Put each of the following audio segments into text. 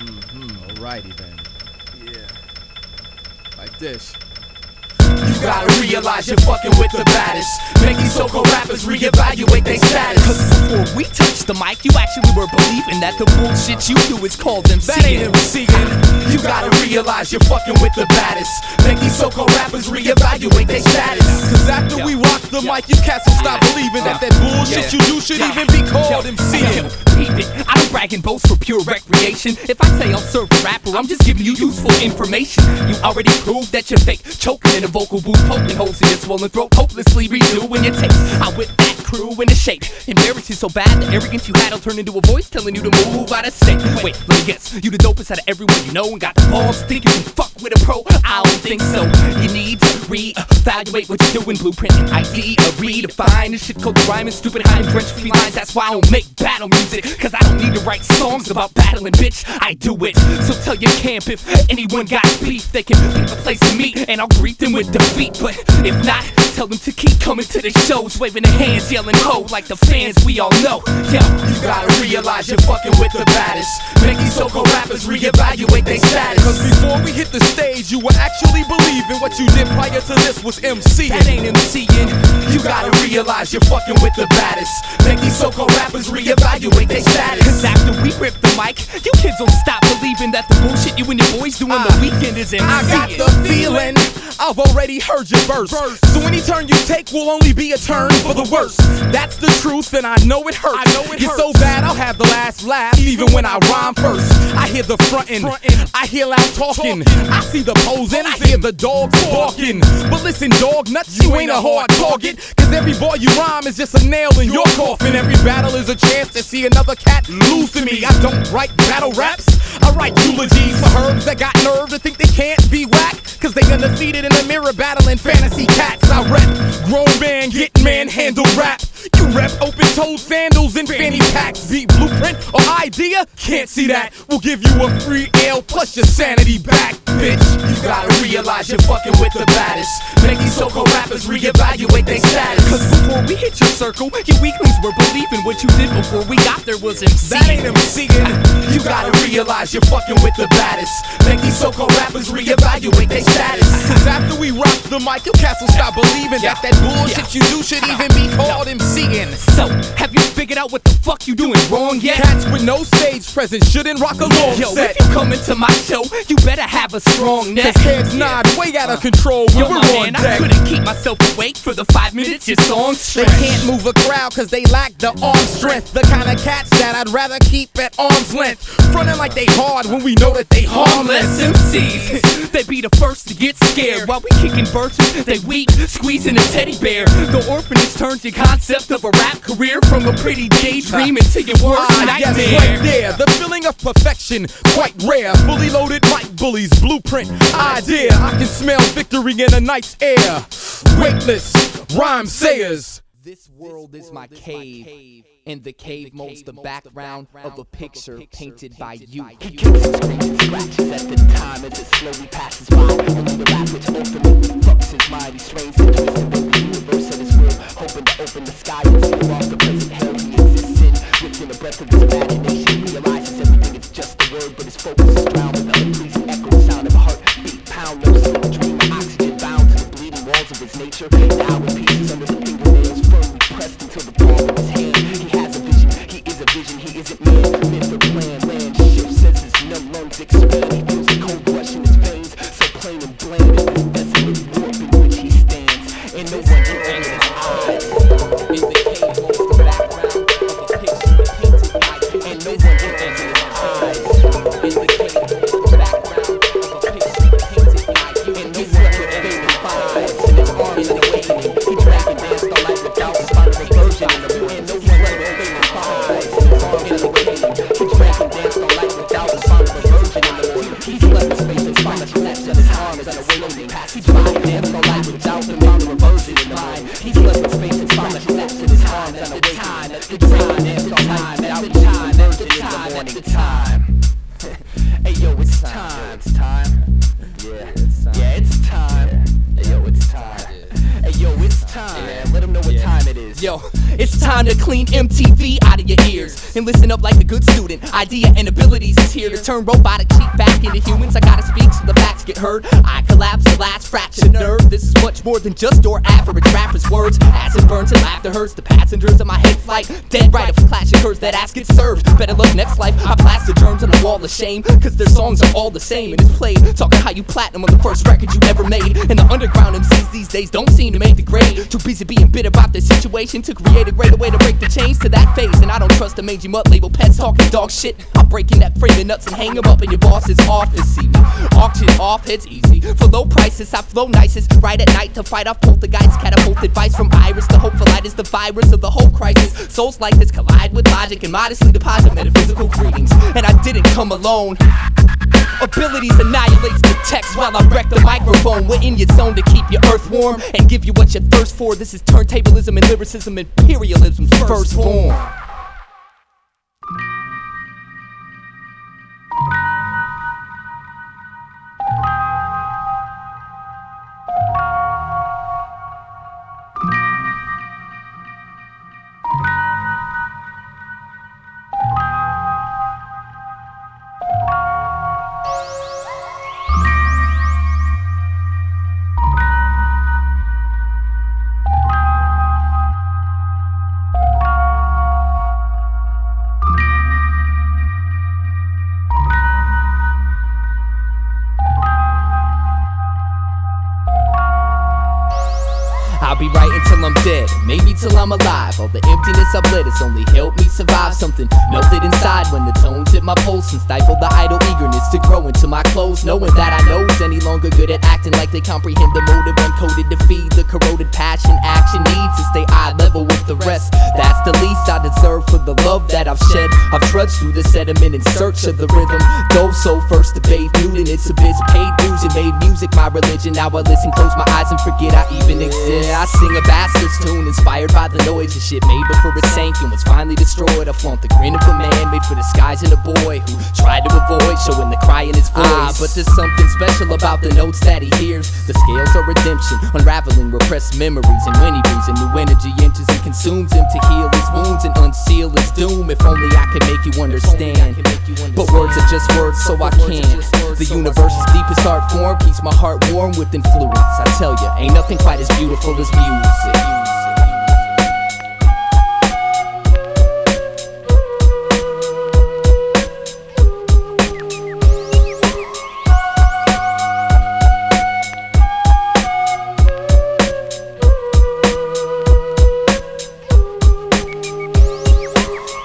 Alrighty then. Yeah. Like this. You gotta realize you're fucking with the baddest. Make these so-called rappers reevaluate their status. Cause before we touched the mic, you actually were believing that the bullshit you do is called MCing. That ain't MCing. You gotta realize you're fucking with the baddest. Make these so-called rappers reevaluate their status. Cause after we rock the mic, you cats will stop believing that bullshit you do should even be called MCing. Peep it, I don't brag and boast for pure recreation. If I say I'll serve a rapper, I'm just giving you useful information. You already proved that you're fake, choking in a vocal booth, poking holes in your swollen throat, hopelessly redoing your takes. I whip that crew into shape. Embarrass you so bad, the arrogance you had'll turn into a voice telling you to move out of state. Wait, let me guess, you the dopest out of everyone you know and got the balls to think you can fuck with a pro? I don't think so. You need to reevaluate what you're doing. Blueprint and idea, redefine this shit called rhyming, stupid high and drenched felines. That's why I don't make battle music, cause I don't need to write songs about battling, bitch. I do it. So tell your camp if anyone got beef, they can pick a place to meet and I'll greet them with defeat. But if not, tell them to keep coming to the shows, waving their hands, yelling ho like the fans we all know. Yo, you gotta realize you're fucking with the baddest. Make these so-called rappers reevaluate their status. Cause before we hit the stage, you were actually believing what you did prior to this was MCing. That ain't MCing. You gotta realize you're fucking with the baddest. Make these so-called rappers reevaluate their status. Cause after we rip the mic, you kids don't stop believing that the bullshit you and your boys do on the weekend is MCing. I got the feeling I've already heard your verse. So any turn you take will only be a turn for the worse. That's the truth and I know it hurts. You're so bad I'll have the last laugh even when I rhyme first. I hear the frontin', I hear loud talking, I see the posing, I hear the dogs barking. But listen dog, nuts, you ain't a hard target, cause every bar you rhyme is just a nail in your coffin. Every battle is a chance to see another cat lose to me. I don't write battle raps, I write eulogies for herbs that got nerve to think they can't be whack, cause they undefeated in the mirror battling fantasy cats. I rep grown man, get manhandle rap. You rep open-toed sandals and fanny packs. Beat Blueprint or Eyedea? Can't see that. We'll give you a free L plus your sanity back, bitch. You gotta realize you're fucking with the baddest. Make these so-called rappers reevaluate their status. Cause before we hit your circle, you weaklings were believing what you did before we got there was MCing. That ain't MCing. You gotta realize you're fucking with the baddest. Make these so-called rappers reevaluate their status. Cause after we rock the mic, you cats will stop believing that bullshit you do should even be called MCing. So, have you figured out what the fuck you doing wrong yet? Cats with no stage presence shouldn't rock a long Yo, set. if you come into my show, you better have a strong neck. Cause heads nod way out of control when we're on man, deck. I couldn't keep myself awake for the 5 minutes your song They can't move a crowd cause they lack the arm strength. The kind of cats that I'd rather keep at arm's length, frontin' like they hard when we know that they harmless. MCs, they be the first to get scared. While we kicking birches, they weep, squeezing a teddy bear. The orphanage turns your concept of a rap career from a pretty daydream into your worst nightmare. Yes, right there, the feeling of perfection, quite rare. Fully loaded mic bullies, Blueprint, Eyedea. I can smell victory in a night's air. Weightless, rhyme sayers. This world is my cave, and the cave molds the background of a picture painted by you. He kicks and screams and scratches at the time as it slowly passes by. Only the rap which ultimately fucks his mind. He strains and twists and the universe at his will, hoping to open the sky and seal off the present hell he exists in. Within a breath of his imagination, realizes everything is just a word, but his focus is drowned with the unpleasing echo, the sound of a heartbeat pound. No sleep, dream, oxygen bound to the bleeding walls of his nature. Now in pieces under the fingernails, firmly pressed into the palm of his hand. He has a vision, he is a vision, he isn't man. Meant for plan, land shifts as his numb lungs expand. He feels the cold rush in his veins, so plain and bland is this desolate warp in which he stands. And no one can open his eyes. In the cave molds the background of a picture painted by you. And no one can open his eyes. In the cave time to clean MTV out of your ears and listen up like a good student. Idea and abilities is here to turn robotic sheep back into humans. I gotta speak so the facts get heard. I collapse the last fraction nerve. This is much more than just your average rapper's words. Acid burns and laughter hurts the passengers of my hate flight. Dead right if clashing curves that ass gets served. Better luck next life. I blast the germs on the wall of shame, cause their songs are all the same and it's played. Talking how you platinum on the first record you ever made. And the underground MCs these days don't seem to make the grade. Too busy being bitter about their situation to create a greater way to break the chains to that phase. And I don't trust the mangy mud label pets talking dog shit. I'm breaking that frame of nuts and hang them up in your boss's office. See me auction off, it's easy. For low prices, I flow nicest. Right at night to fight off poltergeists. Catapult advice from Iris. The hopeful light is the virus of the whole crisis. Souls like this collide with logic and modestly deposit metaphysical greetings. And I didn't come alone. Abilities annihilates the text while I wreck the microphone. We're in your zone to keep your earth warm and give you what you thirst for. This is turntablism and lyricism, imperialism's firstborn. I'll be writing till I'm dead, maybe till I'm alive. All the emptiness I've let has only helped me survive. Something melted inside when the tones hit my pulse and stifled the idle eagerness to grow into my clothes. Knowing that I know's any longer good at acting like they comprehend the motive uncoded to feed the corroded passion. Action needs to stay eye level with the rest. That's the least I deserve for the love that I've shed. I've trudged through the sediment in search of the rhythm. Dove so first to bathe nude in its abyss. Paid dues and made music my religion. Now I listen, close my eyes and forget I even exist. I sing a bastard's tune inspired by the noise of shit made before it sank and was finally destroyed. I flaunt the grin of a man made for disguising a boy who tried to avoid showing the cry in his voice. But there's something special about the notes that he hears. The scales are redemption, unraveling repressed memories. And when he brings a new energy, enters and consumes him to heal his wounds and unseal his doom. If only I could make you understand. But words are just words, so I can't. The universe's deepest art form keeps my heart warm with influence. I tell ya, ain't nothing quite as beautiful as music.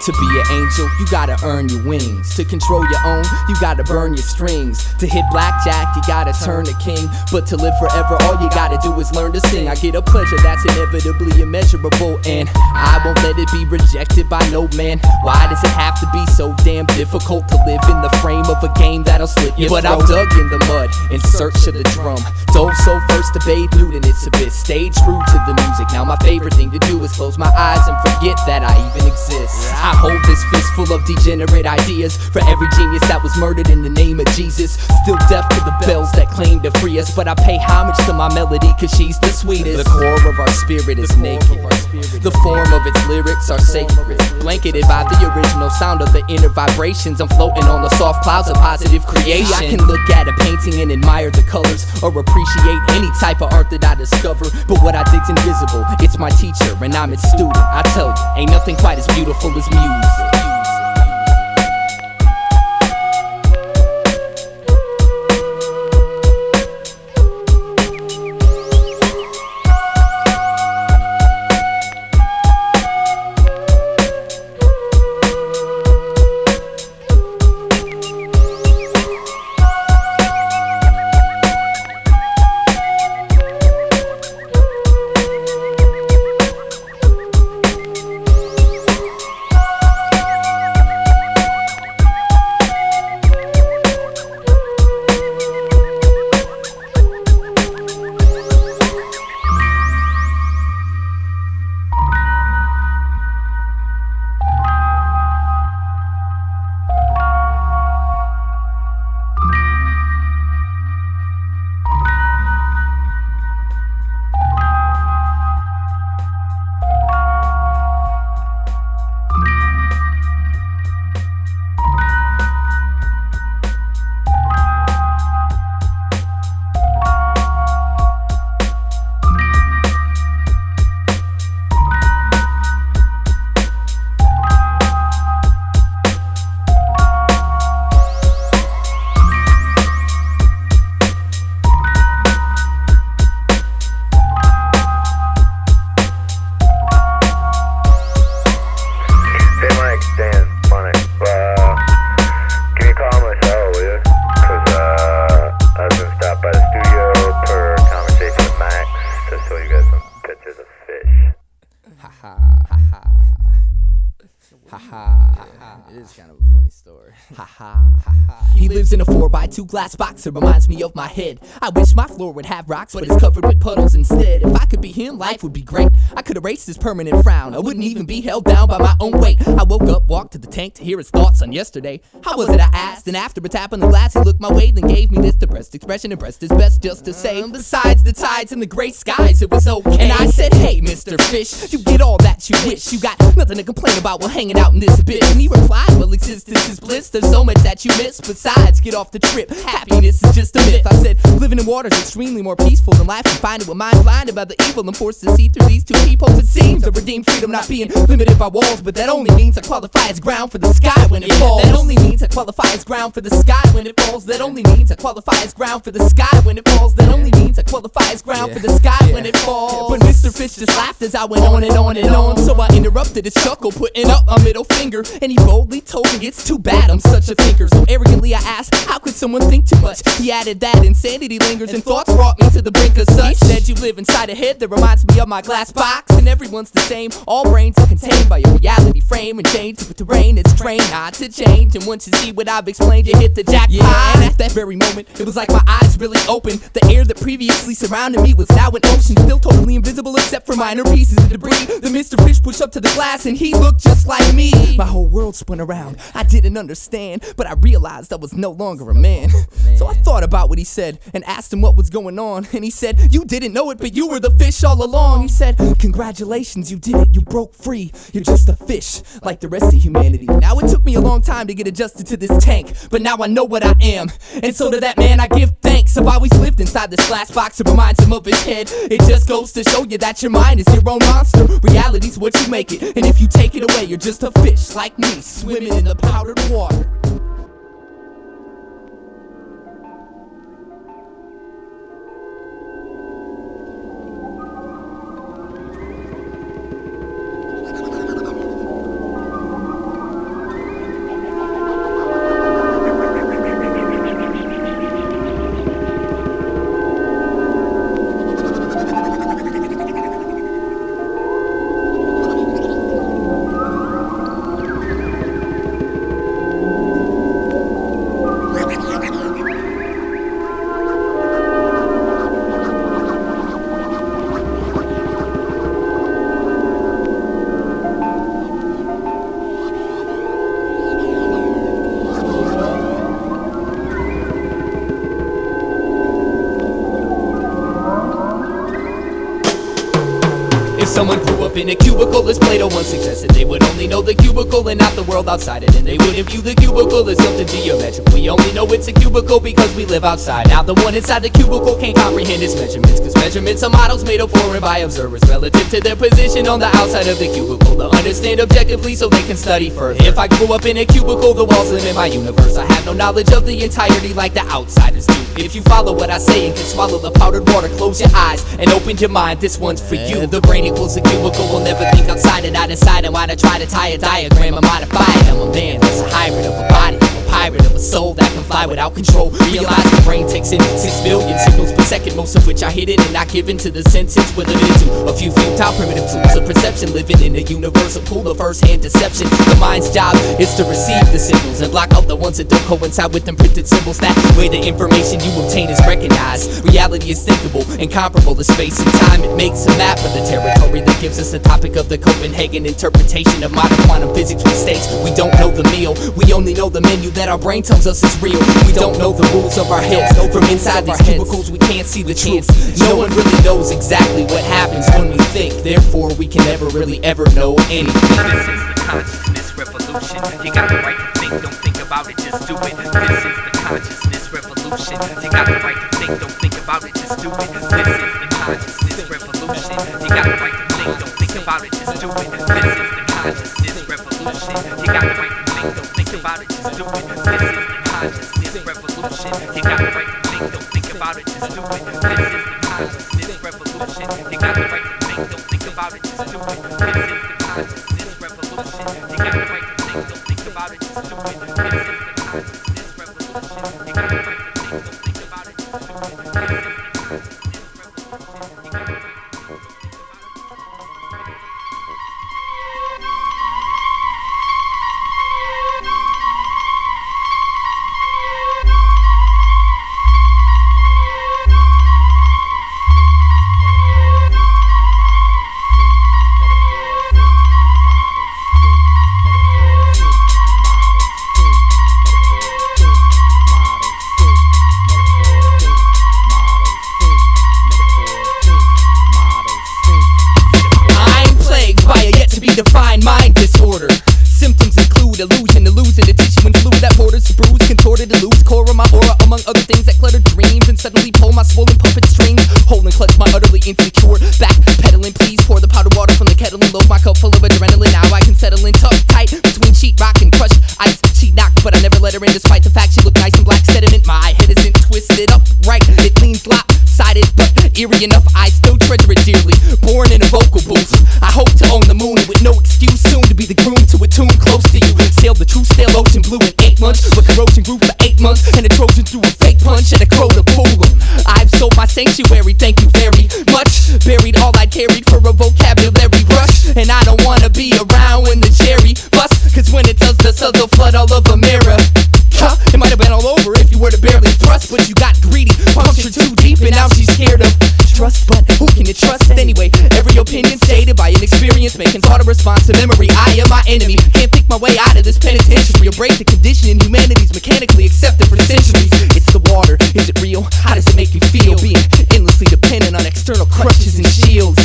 To be an angel, you gotta earn your wings. To control your own, you gotta burn your strings. To hit blackjack, you gotta turn a king. But to live forever, all you gotta do is learn to sing. I get a pleasure that's inevitably immeasurable, and I won't let it be rejected by no man. Why does it have to be so damn difficult to live in the frame of a game that'll slit your throat? But I've dug in the mud in search of the drum. Dove so first to bathe nude in its abyss. Stayed true to the music. Now my favorite thing to do is close my eyes and forget that I even exist. I hold this fist full of degenerate ideas for every genius that was murdered in the name of Jesus. Still deaf to the bells that claim to free us, but I pay homage to my melody cause she's the sweetest. The core of our spirit is naked. The form of its lyrics are sacred, blanketed by the original sound of the inner vibrations. I'm floating on the soft clouds of positive creation. I can look at a painting and admire the colors, or appreciate any type of art that I discover. But what I dig's invisible, it's my teacher and I'm its student. I tell you, ain't nothing quite as beautiful as music. It's kind of a funny story. He lives in a 4x2 glass box. It reminds me of my head. I wish my floor would have rocks, but it's covered with puddles instead. If I could be him, life would be great. I could erase this permanent frown. I wouldn't even be held down by my own weight. I woke up, walked to the tank to hear his thoughts on yesterday. How was it, I asked, and after a tap on the glass, he looked my way, then gave me this depressed expression and pressed his best just to say, besides the tides and the gray skies, it was okay. And I said, hey, Mr. Fish, you get all that you wish. You got nothing to complain about while hanging out in this bitch. And he replied, well, existence is bliss. There's so much that you miss. Besides, get off the trip. Happiness is just a myth. I said, living in water is extremely more peaceful than life. Confined with mind blinded by the evil and forced to see through these two peepholes. It seems I redeem freedom not being limited by walls, but that only means I qualify as ground for the sky when it falls. That only means I qualify as ground for the sky when it falls. That only means I qualify as ground for the sky when it falls. That only means I qualify as ground for the sky when it falls. But Mr. Fish just laughed as I went on and on and on. So I interrupted his chuckle, putting up my middle finger, and he boldly told me it's too bad I'm such a thinker. So arrogantly I asked, how could someone think too much? He added that insanity lingers and thoughts brought me to the brink of such. He said you live inside a head that reminds me of my glass box, and everyone's the same. All brains are contained by a reality frame and changed with terrain. It's trained not to change, and once you see what I've explained, you hit the jackpot. Yeah, and at that very moment, it was like my eyes really opened. The air that previously surrounded me was now an ocean, still totally invisible except for minor pieces of debris. The Mr. Fish pushed up to the glass and he looked just like me. My whole world spun around, I didn't understand, but I realized I was no longer a man. So I thought about what he said and asked him what was going on, and he said, you didn't know it, but you were the fish all along. He said, congratulations, you did it, you broke free. You're just a fish, like the rest of humanity. Now it took me a long time to get adjusted to this tank, but now I know what I am, and so to that man I give thanks. I've always lived inside this glass box, it reminds him of his head. It just goes to show you that your mind is your own monster. Reality's what you make it, and if you take it away, you're just a fish like me, swimming in the powdered water. Someone grew up in a cubicle, as Plato once suggested. They would only know the cubicle and not the world outside it, and they wouldn't view the cubicle as something geometric. We only know it's a cubicle because we live outside. Now the one inside the cubicle can't comprehend its measurements, cause measurements are models made of foreign by observers relative to their position on the outside of the cubicle to understand objectively so they can study further. If I grew up in a cubicle, the walls limit my universe. I have no knowledge of the entirety like the outsiders do. If you follow what I say and can swallow the powdered water, close your eyes and open your mind, this one's for you. The brain equals a cubicle, we'll never think outside it, not inside it. Why to try to tie a diagram or modify it? I'm a man that's a hybrid of a body, a pirate of a soul that can fly without control. Realize the brain takes in 6 billion signals per second, most of which are hidden and not given to the senses. We're limited to a few futile primitive tools of perception, living in a universal pool of first-hand deception. The mind's job is to receive the signals and block out the ones that don't coincide with imprinted symbols. That way the information you obtain is recognized. Reality is thinkable and comparable to space and time. It makes a map of the territory that gives us the topic of the Copenhagen interpretation of modern quantum physics, which states we don't know the meal, we only know the menu that our brain tells us is real. We don't know the rules of our heads. From inside these cubicles we can't see the truth. No one really knows exactly what happens when we think, therefore we can never really ever know anything. This is the consciousness revolution. You got the right to think, don't think about it, just do it. This is the consciousness revolution. You got the right to think, don't think about it, just do it. This is the consciousness revolution. You got the right to think, don't think about it, just do it. This is the consciousness revolution. You got the right to think, don't think about it, just do it. This is the consciousness revolution. You got the right to think, don't think about it, just do it. This is the consciousness revolution. You got the right to think, don't think about it, just do it. This is the consciousness revolution. You got the right to think, don't think about it, just do it. This is the consciousness revolution. You got the right to think, don't think about it, just do it. This is the consciousness revolution. You got the right to think, don't think about it, just do it. loose core of my aura, among other things that clutter dreams, and suddenly pull my swollen puppet strings, hold and clutch my utterly insecure back pedaling. Please pour the powdered water from the kettle and load my cup full of adrenaline. Now I can settle in tucked tight between sheetrock and crushed ice. She knocked, but I never let her in, despite the fact she looked nice in black sediment. My head isn't twisted upright, it leans lopsided, but eerie enough I still treasure it dearly. Born in a vocal booth, I hope to own the moon, and with no excuse soon to be the groom to a tune close to you. Sailed the true stale ocean blue in 8 months, with corrosion grew for 8 months, and a Trojan threw a fake punch and a crow to fool him. I've sold my sanctuary, thank you very much. Buried all I carried for a vocabulary rush, and I don't wanna be around when the cherry busts, cause when it does the subtle flood all of America. It might have been all over if you were to barely thrust, but you got greedy, punctured too deep, and now she's scared of trust. But who can you trust anyway? Every opinion stated by an experience, making thought a response to memory. I am my enemy, can't think my way out of this penitentiary, or break the condition in humanity's mechanically accepted for centuries. It's the water, is it real? How does it make you feel, being endlessly dependent on external crutches and shields?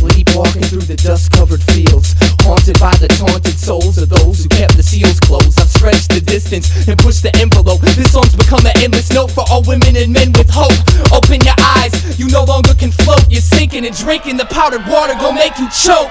Sleepwalking through the dust-covered fields, haunted by the taunted souls of those who kept the seals closed. I've stretched the distance and pushed the envelope. This song's become an endless note for all women and men with hope. Open your eyes, you no longer can float. You're sinking and drinking the powdered water, gon' make you choke.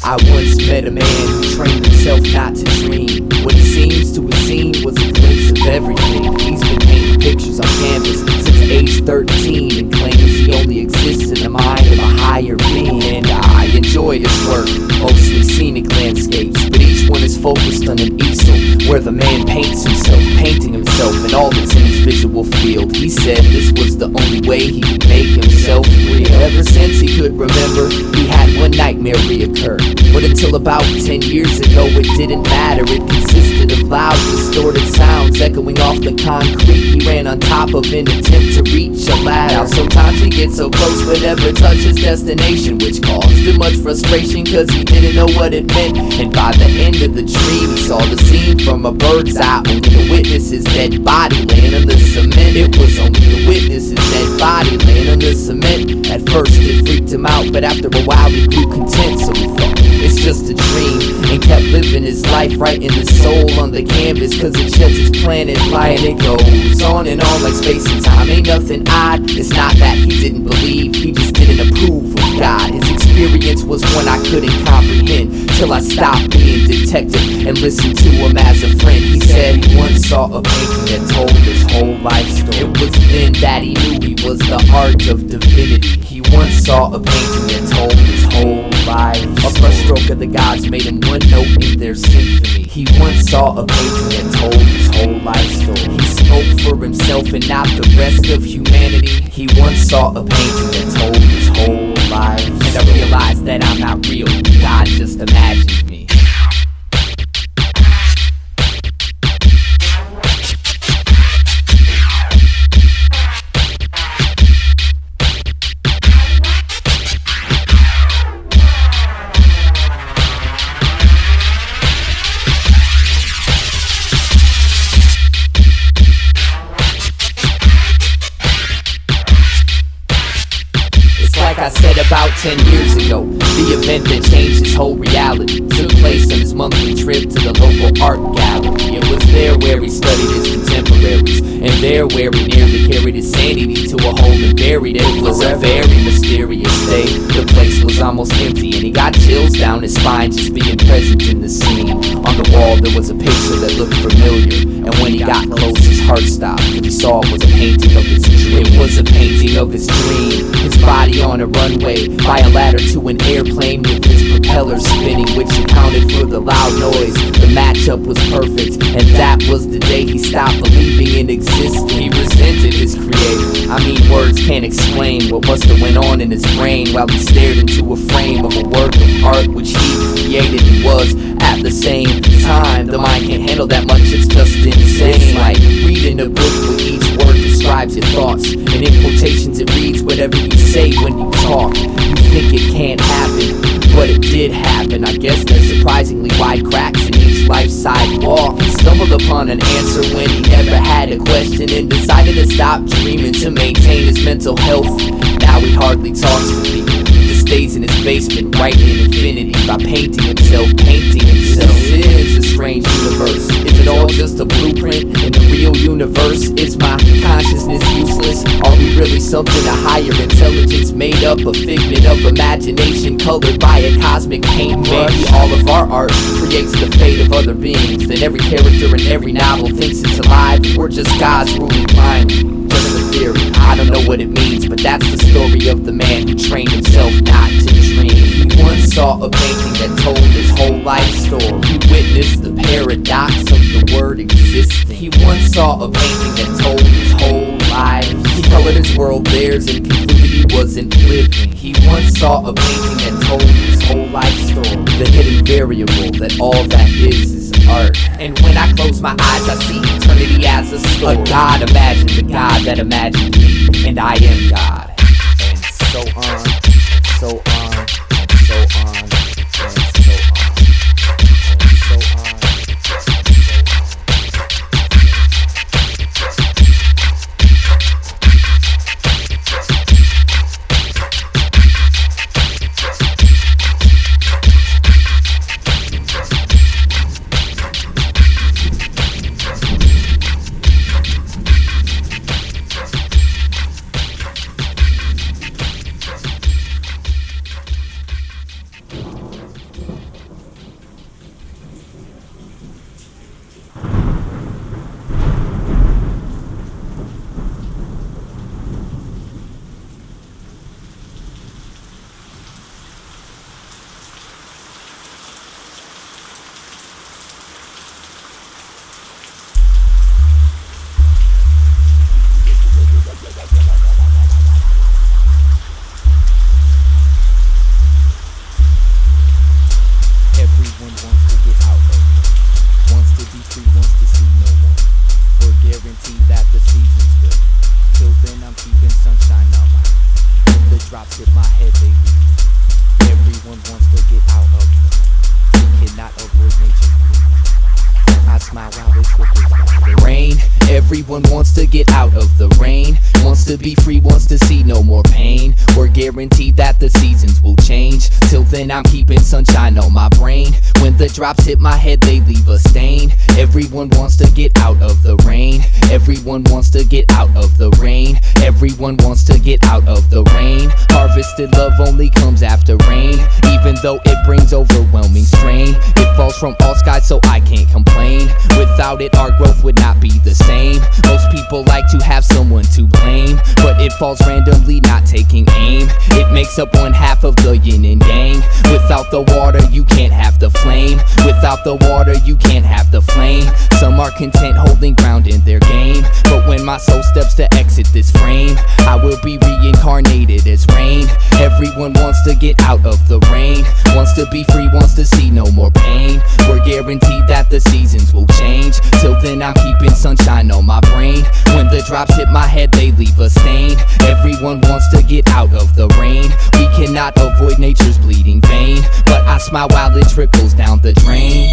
I once met a man who trained himself not to dream. What it seems to have seen was a glimpse of everything. He's been painting pictures on canvas since age 13 and claims he only exists in the mind of a higher being. And I enjoy his work, mostly scenic landscapes, but each one is focused on an easel where the man paints himself, painting himself and all that's in his visual field. He said this was the only way he could make himself real. Ever since he could remember, he had one nightmare reoccur. But until about 10 years ago, it didn't matter. It consisted of loud, distorted sounds echoing off the concrete he ran on top of in an attempt to reach a ladder. Now sometimes he gets so close but never touch his destination, which caused him much frustration cause he didn't know what it meant. And by the end of the dream, he saw the scene from a bird's eye. Only the witness his dead body laying on the cement. It was only the witness his dead body laying on the cement. At first it freaked him out, but after a while he grew content. So he thought it's just a dream, and kept living his life, writing his soul on the canvas, cause it sheds its planet light. And it goes on and on like space and time. Ain't nothing odd, it's not that he didn't believe, he just didn't approve of God. His experience was one I couldn't comprehend, till I stopped being detective and listened to him as a friend. He said he once saw a painting that told his whole life story. It was then that he knew he was the art of divinity. He once saw a painting that told his whole life. A brushstroke of the gods made him one note in their symphony. He once saw a painting that told his whole life story. He spoke for himself and not the rest of humanity. He once saw a painting that told his whole alive. And I realized that I'm not real, God just imagined me. Like I said about 10 years ago, the event that changed his whole reality took place on his monthly trip to the local art gallery. It was there where he studied his contemporaries, and there where he nearly carried his sanity to a hole and buried it. It was a very mysterious day. The place was almost empty, and he got chills down his spine just being present in the scene. On the wall there was a picture that looked familiar, and when he got close his heart stopped, and he saw it was a painting of his dream. It was a painting of his dream, his body on a runway by a ladder to an airplane with his propellers spinning, which accounted for the loud noise. The matchup was perfect, and that was the day he stopped believing in existence. He resented his creator. I mean, words can't explain what must have went on in his brain while he stared into a frame of a work of art which he created and was at the same time. The mind can't handle that much, it's just insane. It's like reading a book where each word describes your thoughts, and in quotations it reads whatever you say when you talk. You think it can't happen, but it did happen. I guess there's surprisingly wide cracks in each life sidewalk. He stumbled upon an answer when he never had a question, and decided to stop dreaming to maintain his mental health. Now he hardly talks to people, he just stays in his basement writing infinity by painting himself. This is a strange universe. Is it all just a blueprint in the real universe? Is my consciousness useless? Are we really something a higher intelligence made up a figment of imagination colored by a cosmic paintbrush? Maybe all of our art creates the fate of other beings, that every character in every novel thinks it's alive, and we're just gods ruling blindly. Just a theory, I don't know what it means, but that's the story of the man who trained himself not to dream. He once saw a painting that told his whole life story. He witnessed the paradox of the word existing. He once saw a painting that told his whole life. He colored his world theirs and concluded he wasn't living. He once saw a painting that told his whole life story. The hidden variable that all that is art. And when I close my eyes I see eternity as a story. A God imagined the God that imagined me, and I am God. And so on, and so on, and so on, and so on, and so on. Everyone wants to get out of the rain, wants to be free, wants to see no more pain. We're guaranteed that the seasons will change. Till then I'm keeping sunshine on my brain. When the drops hit my head they leave a stain. Everyone wants to get out of the rain. Everyone wants to get out of the rain. Everyone wants to get out of the rain. Harvested love only comes after rain, even though it brings overwhelming strain. If falls from all skies, so I can't complain. Without it, our growth would not be the same. Most people like to have someone to blame, but it falls randomly, not taking aim. It makes up one half of the yin and yang. Without the water, you can't have the flame. Without the water, you can't have the flame. Some are content holding ground in their game, but when my soul steps to exit this frame, I will be reincarnated as rain. Everyone wants to get out of the rain, wants to be free, wants to see no more pain. We're guaranteed that the seasons will change. Till then I'm keeping sunshine on my brain. When the drops hit my head, they leave a stain. Everyone wants to get out of the rain. We cannot avoid nature's bleeding vein, but I smile while it trickles down the drain.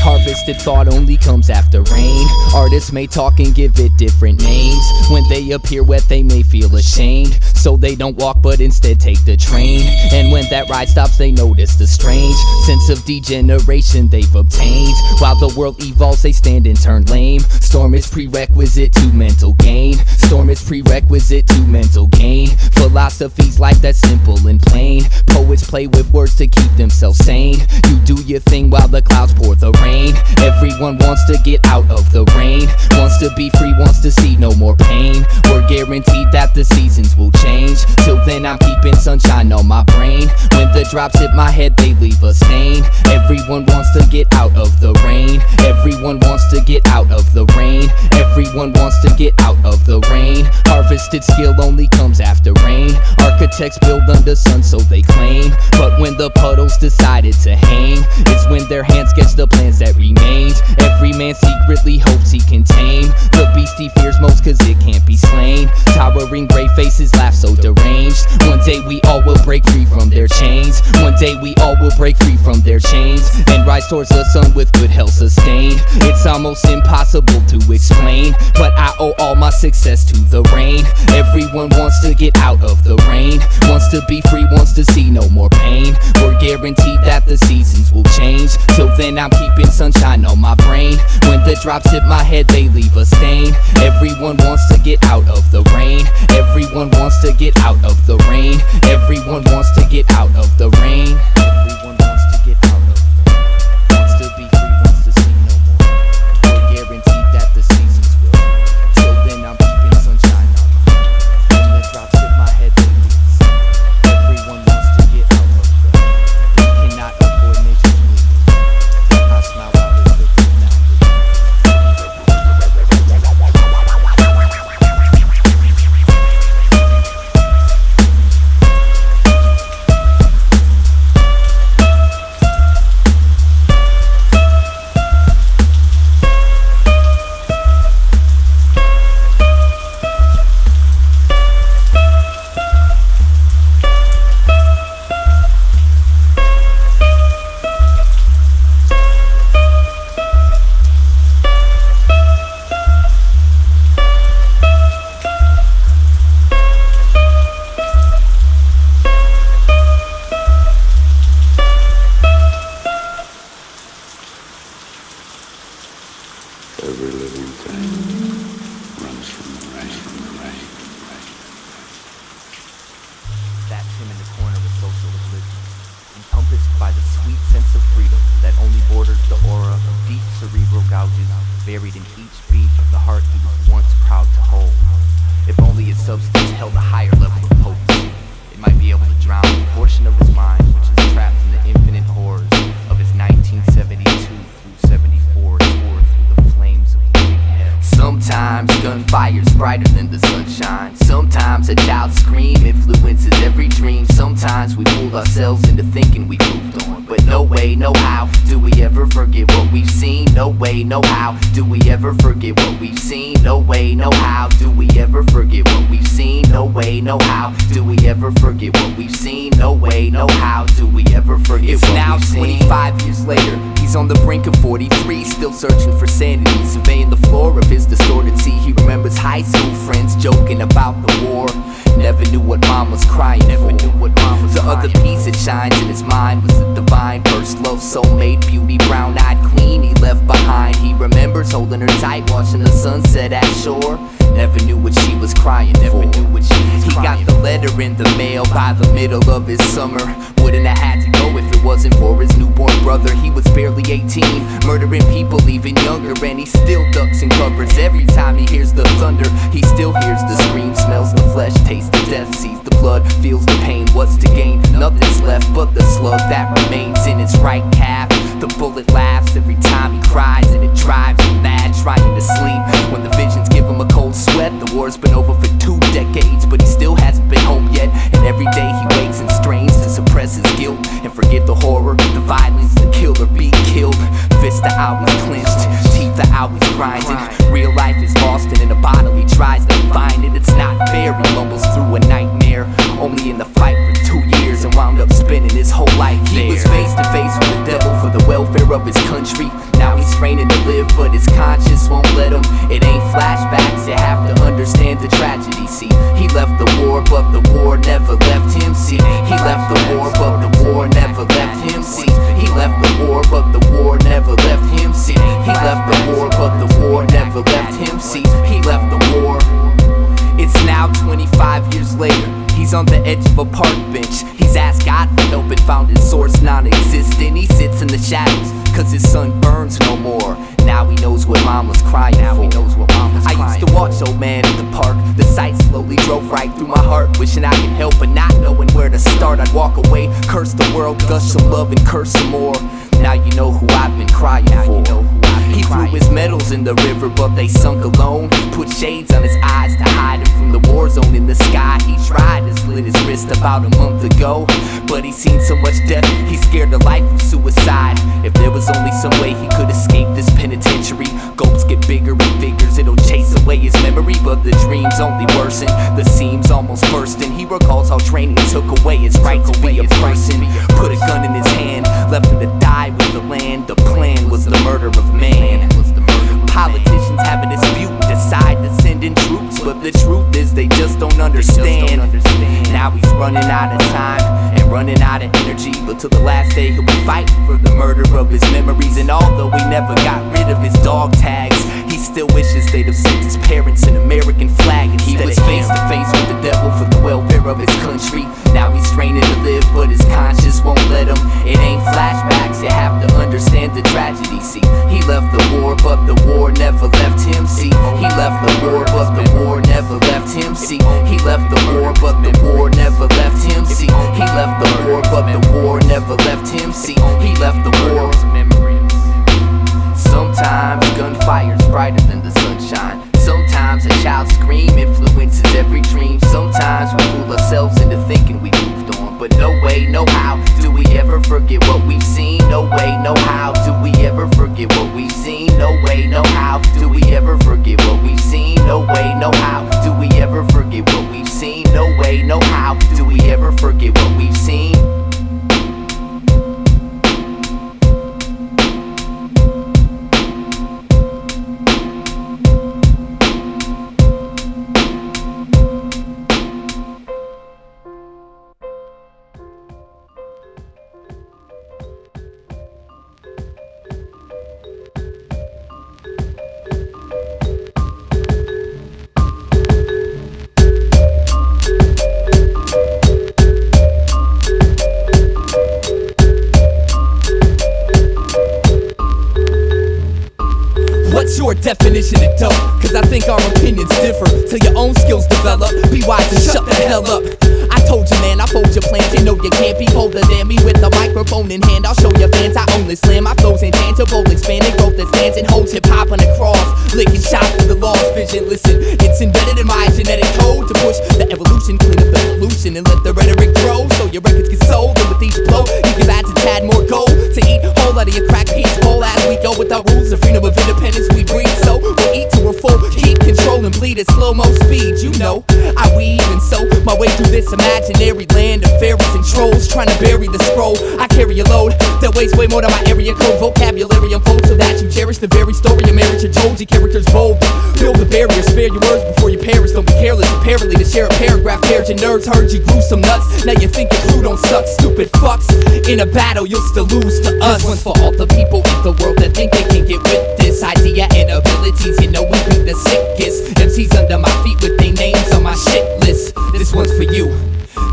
Harvested thought only comes after rain. Artists may talk and give it different names. When they appear wet, they may feel ashamed, so they don't walk but instead take the train. And when that ride stops, they notice the strange sense of degeneration they've obtained. While the world evolves, they stand and turn lame. Storm is prerequisite to mental gain. Storm is prerequisite to mental gain. Philosophy's life that's simple and plain. Poets play with words to keep themselves sane. You do your thing while the clouds pour the rain. Everyone wants to get out of the rain, wants to be free, wants to see no more pain. We're guaranteed that the seasons will change. Till then I'm keeping sunshine on my brain. When the drops hit my head, they leave a stain. Everyone wants to get out of the rain. Everyone wants to get out of the rain. Everyone wants to get out of the rain. Harvested skill only comes after rain. Architects build under sun, so they claim. But when the puddles decided to hang, it's when their hands catch the plans that remained. Every man secretly hopes he can tame the beast he fears most, cause it can't be slain. Towering gray faces laugh so deranged. One day we all will break free from their chains. One day we all will break free from their chains and rise towards the sun with good health sustained. It's almost impossible to explain, but I owe all my success to the rain. Everyone wants to get out of the rain, wants to be free, wants to see no more pain. We're guaranteed that the seasons will change. Till then I'm keeping sunshine on my brain. When the drops hit my head, they leave a stain. Everyone wants to get out of the rain. Everyone wants to get out of the rain. Everyone wants to get out of the rain. Everyone wants to get out of the rain. Wants to be free, wants to see no more. We're guaranteed that the seasons will. Till then I'm keeping sunshine on my brain. When the drops hit my head, they leave a stain. Everyone wants to get out of the rain. We cannot avoid nature's bleeding. I smile while it trickles down the drain. Every living thing runs from the rain, That's him in the corner of social oblivion, encompassed by the sweet sense of freedom that only borders the aura of deep cerebral gouges buried in each beat of the heart he was once proud to hold. If only his substance held a higher level of potency, it might be able to drown the portion of his mind which is trapped in the infinite horrors of his 1972 through 74 tour through the flames of living hell. Sometimes gunfire's brighter than the sunshine. Sometimes a child's scream influences every dream. Sometimes we fool ourselves into thinking we moved on, but no way, no how do we ever forget what we've seen. No way, no how do we ever forget what we've seen. No way, no how do we ever forget what we've seen. No way, way, no how do we ever forget what we've seen. No way, no how do we ever forget what now we've seen. 25 years later, he's on the brink of 43, still searching for sanity, surveying the floor of his distorted sea. He remembers high school friends joking about the war. Never knew what mom was crying for. The other piece that shines in his mind was the divine first love, soulmate, beauty, brown-eyed queen he left behind. He remembers holding her tight, watching the sunset at shore. Never knew what she was crying for. He got the letter in the mail by the middle of his summer. Wouldn't have had to go if it wasn't for his newborn brother. He was barely 18, murdering people even younger, and he still ducks and covers. Every time he hears the thunder, he still hears the scream, smells the flesh, tastes the death, sees the blood, feels the pain. What's to gain? Nothing's left but the slug that remains in his right calf. The bullet laughs every time he cries, and it drives him mad trying to sleep. When the visions give him a cold sweat, the war's been over for 2 decades, but he still hasn't been home yet. And every day he wakes and strains to suppress his guilt and forget the horror, the violence, the kill or be killed. Fists are always clenched, teeth are always grinding. Real life is lost and in a bottle he tries to find it. It's not fair, he mumbles through a nightmare, only in the fight for 2 years and wound up spending his whole life there. He was face to face with the devil for the welfare of his country. Now he's training to live, but his conscience won't let him. It ain't flashbacks, you have to understand the tragedy. See, he left the war, but the war never left him. See, he left the war, but the war never left him. See, he left the war, but the war never left him. See, he left the war, but the war never left him. See, he left the war. It's now 25 years later. He's on the edge of a park bench. He's asked God for help and found his source non-existent. He sits in the shadows, cause his sun burns no more. Now he knows what mom was crying for. I used to watch old man in the park. The sight slowly drove right through my heart, wishing I could help, but not knowing where to start. I'd walk away, curse the world, gush some love and curse some more. Now you know who I've been crying for. He threw his medals in the river, but they sunk alone. Put shades on his eyes to hide him from the war zone in the sky. He tried to slit his wrist about a month ago, but he's seen so much death, he's scared of life of suicide. If there was only some way he could escape this penitentiary. Gulps get bigger and figures it'll chase away his memory, but the dreams only worsen, the seams almost bursting. He recalls how training took away his right to be a person. Put a gun in his hand, left him to die with the land. The plan was the murder of man. Politicians have a dispute and decide to send in troops, but the truth is they just don't understand. Now he's running out of time and running out of energy, but till the last day he'll be fighting for the murder of his memories. And although he never got rid of his dog tags, he still wishes they'd have sent his parents an American flag instead. He was face to face with the devil for the welfare of his country. Now he's training to live, but his conscience won't let him. It ain't flashbacks, you have to understand the tragedy. See, he left the war, but the war never left him. See, he left the war, but the war never left him. See, he left the war, but the war never left him. See, he left the war, but the war never left him. See, he left the war. Sometimes gunfire's brighter than the sunshine. Sometimes a child's scream influences every dream. Sometimes we fool ourselves into thinking we moved on, but no way, no how do we ever forget what we've seen. No way, no how do we ever forget what we've seen. No way, no how do we ever forget what we've seen. No way, no how do we ever forget what we've seen. No way, no how do we ever forget what we've seen. What's your definition of dope? Cause I think our opinions differ. Till your own skills develop, be wise and shut the hell up. I told you, man, I fold your plans. You know you can't be bolder than me. With the microphone in hand, I'll show your fans I own this slam. My flow's intangible, expanding growth that stands and holds hip-hop on the cross. Licking shots for the lost vision. Listen, it's embedded in my genetic code to push the evolution, clean up the pollution, and let the rhetoric grow. So your records get sold, and with each blow, you give add to tad more gold. To eat whole out of your crack piece bowl as we go without rules of freedom of independence. We breathe, so we'll eat till we're full. Keep control and bleed at slow-mo speed. You know, I weave and so my this imaginary land of fairies and trolls trying to bury the scroll. I carry a load that weighs way more than my area code. Vocabulary unfolds so that you cherish the very story of marriage. You're told your character's bold. Build the barrier, spare your words before you perish. Don't be careless. Apparently to share a paragraph paired your nerds. Heard you grew some nuts. Now you think your crew don't suck. Stupid fucks. In a battle you'll still lose to us. This one's for all the people in the world that think they can get with this idea and abilities. You know we be the sickest. MCs under my feet with their names on my shit list. This one's for you.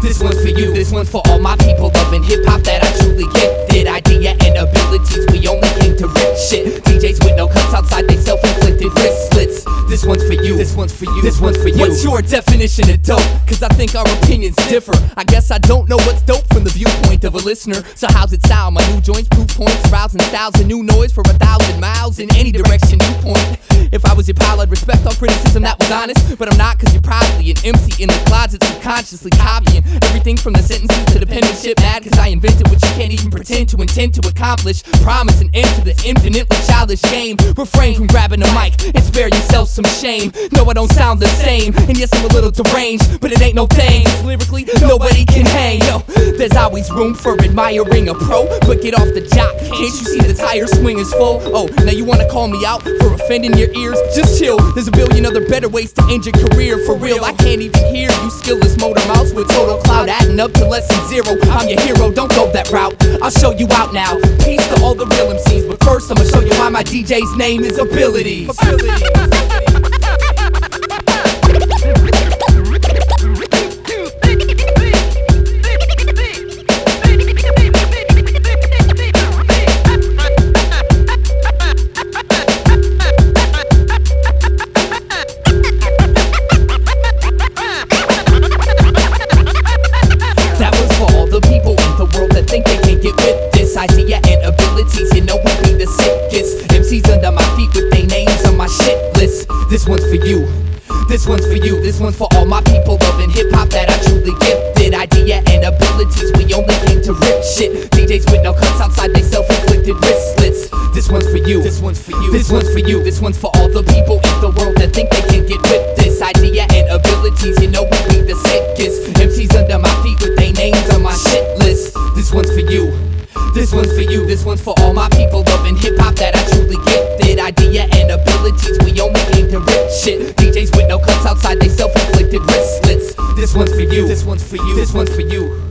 This one's for you. This one's for all my people loving hip-hop that I truly gifted. Idea and abilities, we only came to rip shit. DJs with no cuts outside they self-inflicted wrist slits. This one's for you. This one's for you. This one's for you. What's your definition of dope? Cause I think our opinions differ. I guess I don't know what's dope from the viewpoint of a listener. So how's it sound? My new joints, proof points, rousing styles, a new noise for 1,000 miles in any direction you point. If I was your pal, I'd respect all criticism that was honest. But I'm not, cause you're probably an MC in the closet subconsciously copying everything from the sentences to the penmanship. Mad cause I invented what you can't even pretend to intend to accomplish. Promise an end to this infinitely childish game. Refrain from grabbing a mic and spare yourself some shame. No, I don't sound the same, and yes, I'm a little deranged, but it ain't no thing. Lyrically, nobody can hang. Yo, there's always room for admiring a pro, but get off the jock. Can't you see the tire swing is full? Oh, now you wanna call me out for offending your ears? Just chill, there's a billion other better ways to end your career. For real, I can't even hear you skillless motor mouths with total cloud adding up to less than zero. I'm your hero, don't go that route. I'll show you out now. Peace to all the real MCs, but first I'ma show you why my DJ's name is Abilities. Idea and abilities, you know we be the sickest. MCs under my feet with their names on my shit list. This one's for you. This one's for you. This one's for all my people loving hip-hop that I truly gifted. Idea and abilities, we only came to rip shit. DJs with no cuts outside they self-inflicted wrist slits. This one's for you. This one's for you. This one's for you. This one's for all the people in the world that think they can get with this. Idea and abilities, you know we be the sickest. MCs under my feet with their names on my shit list. This one's for you. This one's for you, this one's for all my people loving hip-hop that I truly gifted. Idea and abilities, we only came to rip shit. DJs with no cuts outside they self-inflicted wrist slits. This one's for you, this one's for you, this one's for you.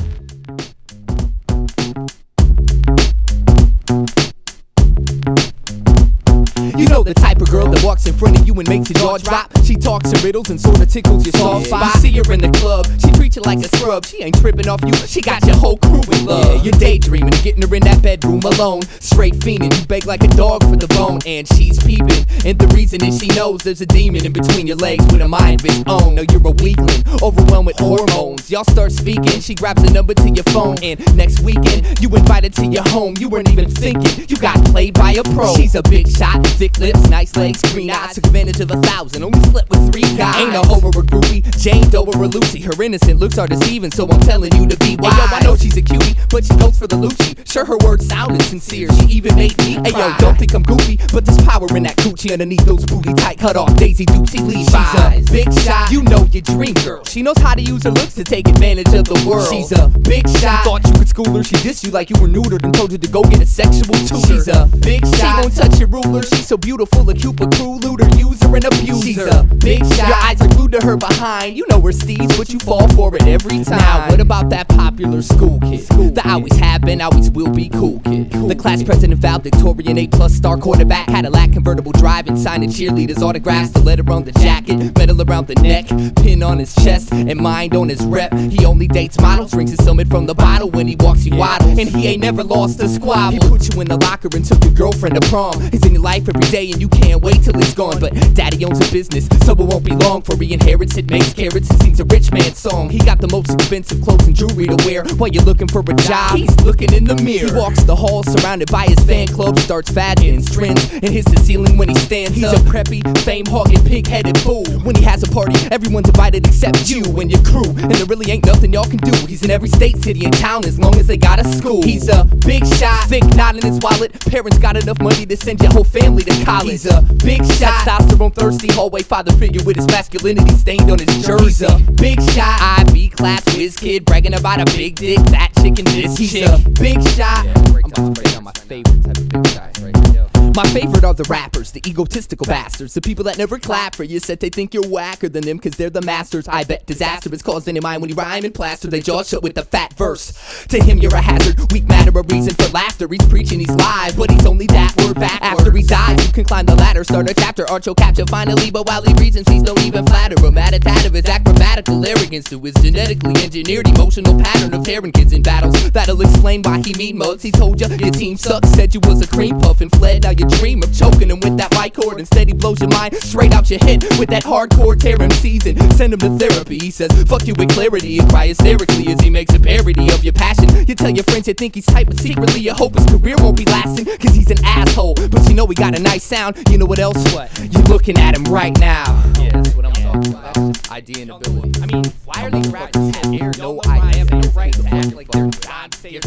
You know the type of girl that walks in front of you and makes your jaw drop. She talks in riddles and sorta tickles your soft spot. You see her in the club, she treats you like a scrub. She ain't tripping off you, she got your whole crew in love. Yeah, you're daydreaming of getting her in that bedroom alone. Straight fiending, you beg like a dog for the bone. And she's peeping, and the reason is she knows there's a demon in between your legs with a mind of its own. Now you're a weakling, overwhelmed with hormones. Y'all start speaking, she grabs a number to your phone. And next weekend, you invited to your home. You weren't even thinking, you got played by a pro. She's a big shot, thick lips, nice legs, green eyes. Took advantage of 1,000, only slept with 3 guys. Ain't no homo or groupie, Jane Doe or a Lucy. Her innocent looks are deceiving, so I'm telling you to be wise. Hey yo, I know she's a cutie, but she goes for the Lucci. Sure, her words sounded sincere, she even made me cry. Hey yo, don't think I'm goofy, but there's power in that coochie underneath those booty tight cut off Daisy Dukesy Levi's. She's a big shot, you know your dream girl. She knows how to use her looks to take advantage of the world. She's a big shot, you thought you could school her. She dissed you like you were neutered and told you to go get a sexual tutor. She's a big shot, she won't touch your ruler. She's so beautiful, a Cupid crew, looter, user, and abuser. She's a big shot, your eyes are glued to her behind. You know her steez, but you fall for it every time. Now what about that popular school kid? The always have been, always will be cool kid. The class president, valedictorian, A+ star quarterback, Cadillac convertible driving, signing cheerleaders autographs, the letter on the jacket, medal around the neck, pin on his chest, and mind on his rep. He only dates models, drinks his summit from the bottle when he walks you waddle, and he ain't never lost a squabble. He put you in the locker and took your girlfriend to prom. He's in your life every day and you can't wait till he's gone. But daddy owns a business, so it won't be long for he inherits it, makes carrots and sings a rich man's song. He got the most expensive clothes and jewelry to wear while you're looking for a job. He's looking in the mirror. He walks the halls surrounded by his fan club, starts fashions, trends, and hits the ceiling when he stands up. He's a preppy, fame-hogging, pig-headed fool. When he has a party, everyone's invited except you and your crew, and there really ain't nothing y'all can do. He's in every state, city, and town as long as they got a school. He's a big shot, thick knot in his wallet. Parents got enough money to send your whole family to college. He's a big shot, testosterone thirsty hallway father figure with his masculinity stained on his jersey. He's a big shot, IB class whiz kid bragging about a big dick, that chick and this chick. He's a big shot. I'm about to break down my favorite type of big shots right here. My favorite are the rappers, the egotistical bastards, the people that never clap for you, said they think you're whacker than them cause they're the masters. I bet disaster is caused in your mind when you rhyme and plaster they jaw shut with the fat verse. To him you're a hazard, weak matter, a reason for laughter. He's preaching he's live, but he's only that word back. After he dies you can climb the ladder, start a chapter, art you'll capture finally. But while he reasons he's don't even flatter him, at a tat of his acrobatical arrogance to his genetically engineered emotional pattern of tearing kids in battles. That'll explain why he mean mugs. He told you your team sucks, said you was a cream puff and fled. Now you dream of choking him with that white cord. Instead he blows your mind straight out your head with that hardcore tear him season. Send him to therapy. He says fuck you with clarity. You cry hysterically as he makes a parody of your passion. You tell your friends you think he's tight, but secretly you hope his career won't be lasting cause he's an asshole. But you know he got a nice sound. You know what else? What? You're looking at him right now. Yeah, that's what I'm talking about. Eyedea and ability. I mean, why are these rappers have air? No idea. They have no right to act like they're God safe.